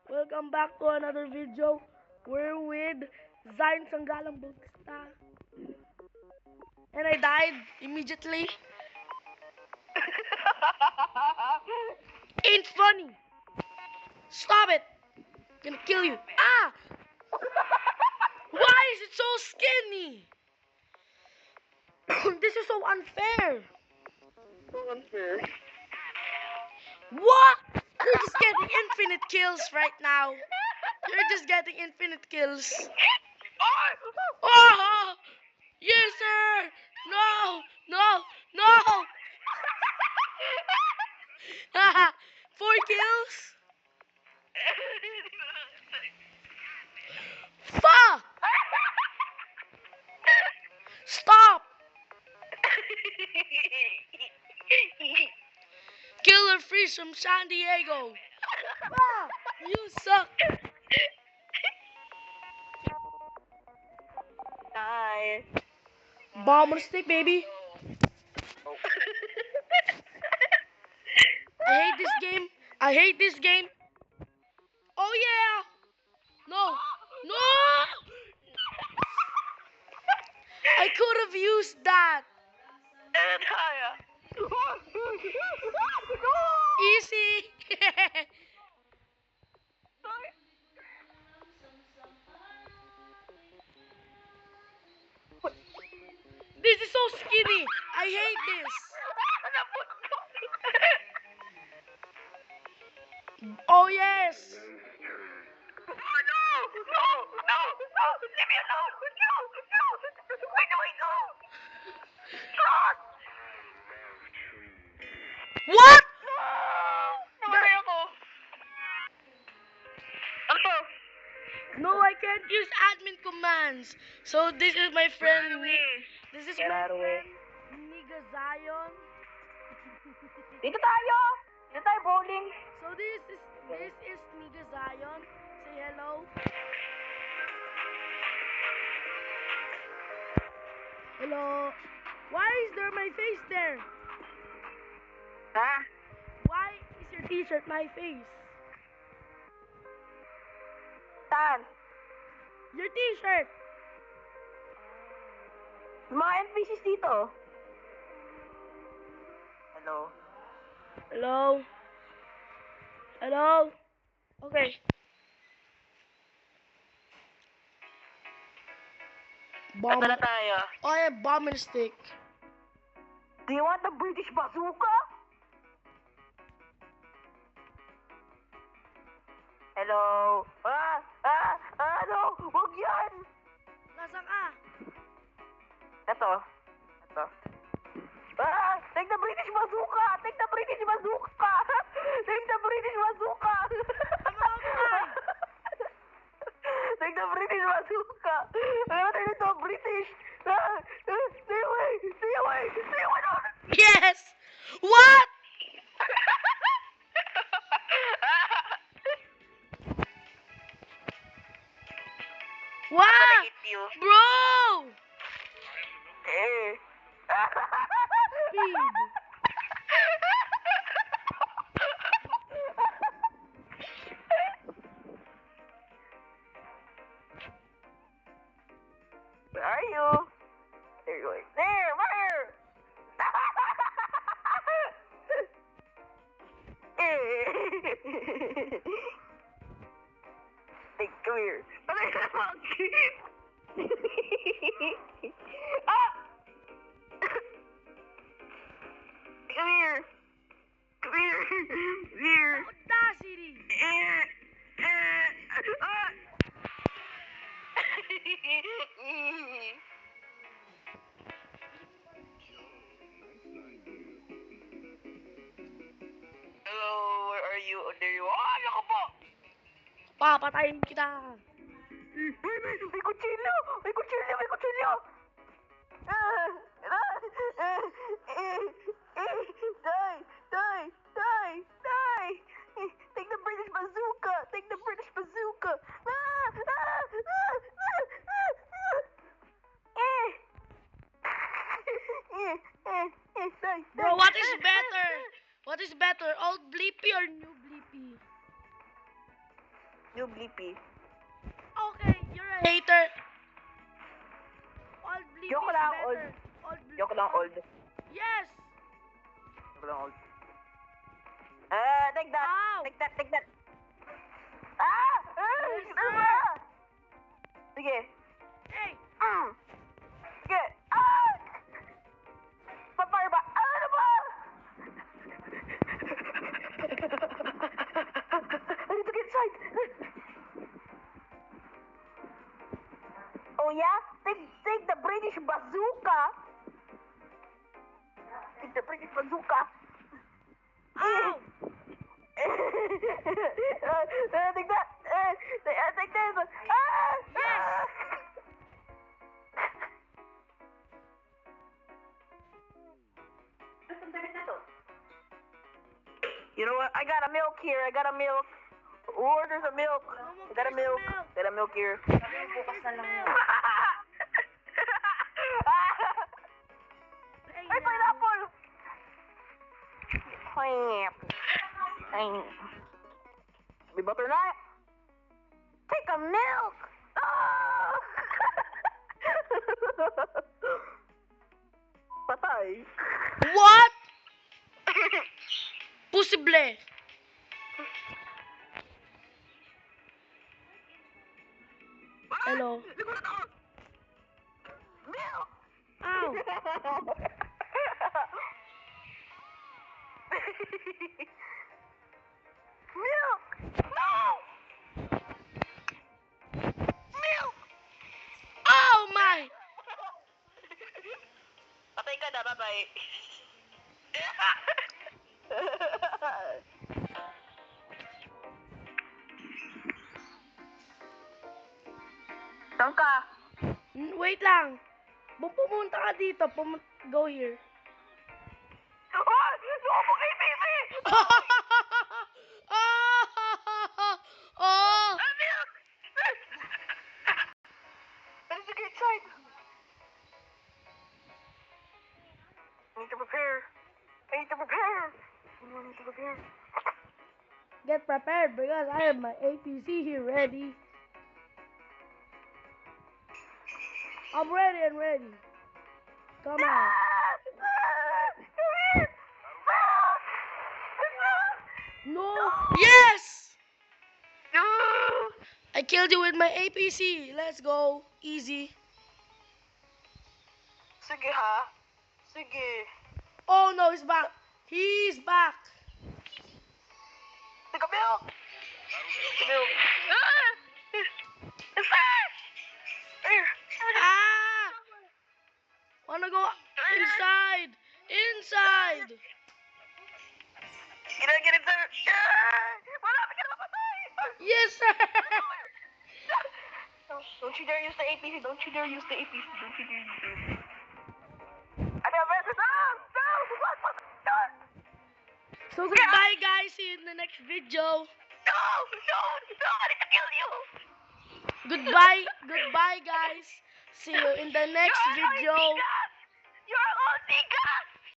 Welcome back to another video. We're with Zion Sanggalang Bautista. And I died immediately. Ain't funny. Stop it. Gonna kill you. Ah! Why is it so skinny? This is so unfair. So unfair. What? You're just getting infinite kills right now. You're just getting infinite kills. Oh! Yes, sir! No! No! No! 4 kills? Fuck! Stop! Killer Freeze from San Diego. Ah, you suck. Hi. Bomb on a stick, baby. Oh. I hate this game. I hate this game. Oh yeah. No. No. I could have used that. And Haya. Easy. This is so skinny. I hate this. Oh yes. Oh no! No! No! No! Leave me alone! No! No! Why do I know? Stop! What? No! Namatay ako! Ano to? No, I can't use admin commands. So this is my friend. This is Get my out of the way. friend Niga Zion. Dito tayo! Dito tayo bowling! So this is Niga Zion. Say hello. Hello. Why is there my face there? Ha? Why is your t-shirt my face? Saan? Your t-shirt. Mga NPCs dito. Hello? Hello. Hello. Okay. Bomb. Ito na tayo. Oh, I have bomb and stick. Do you want the British bazooka? Hello? No! Huwag yan! Nasaan ka? Ito. Take the British bazooka! Take the British bazooka! Take the British bazooka! Take the British bazooka! Ano ito? British! Stay away! Stay away! Stay away! No! Yes. What? What? hit you. Bro. Eh. Speed. Where are you? There you are. There! Where? Hey, come here. Ah! Come here. Come here. Come here. Audacity. Hello, where are you? Oh, there you are. Ah, naku po! Papatayin kita. May kutsilyo! May kutsilyo! May kutsilyo! Die! Die! Die! Die! Take the British bazooka! Take the British bazooka! Die! Bro, what is better? What is better, old Blippi or new Blippi? You bleepy. Okay, you're a hater. Old bleep Joke is lang, better. old. Old bleep. Joke lang, old. Yes. Joke lang, old. Take that. Ow. Take that, take that. Ah! Yes, Ano sir. ba? Sige. Hey. Sige. Ah! Papar ba? Ano ba? I need to get inside. Oh yeah? Take the British bazooka. Take the British bazooka. Ow. Take that. Take this. Ah! Yes. You know what? I got a milk here. I got a milk. Who orders a milk? I got a milk. Got a milk here. Bukas na lang. Ay, pineapple! Pineapple. Ay. May butter na. Take a milk! Ah! Patay. What? Posible. Hello. Nagulat ako. Milk! Ow. Milk! No! Milk! Oh my. Patay ka na, bye-bye. Saan ka? Wait lang. Pumunta ka dito. Go here. Oh! Suko kay Bibi! Oh! Milk! I need to get inside. I need to prepare. I need to prepare. I need to prepare. Get prepared because I have my APC here ready. I'm ready and ready. Come on. No. Yes! I killed you with my APC. Let's go. Easy. Sige ha. Sige. Oh no, he's back. He's back. Take a milk. Take a milk. Ah! Wanna go inside? Inside! You don't get it, sir. Malapit ka na mapatay. Yes, sir! Don't you dare use the APC. Don't you dare use the APC. Don't you dare use the APC. I got a message. No! So goodbye guys, see you in the next video. No! I need to kill you. Goodbye guys. See you in the next video. You're all gas.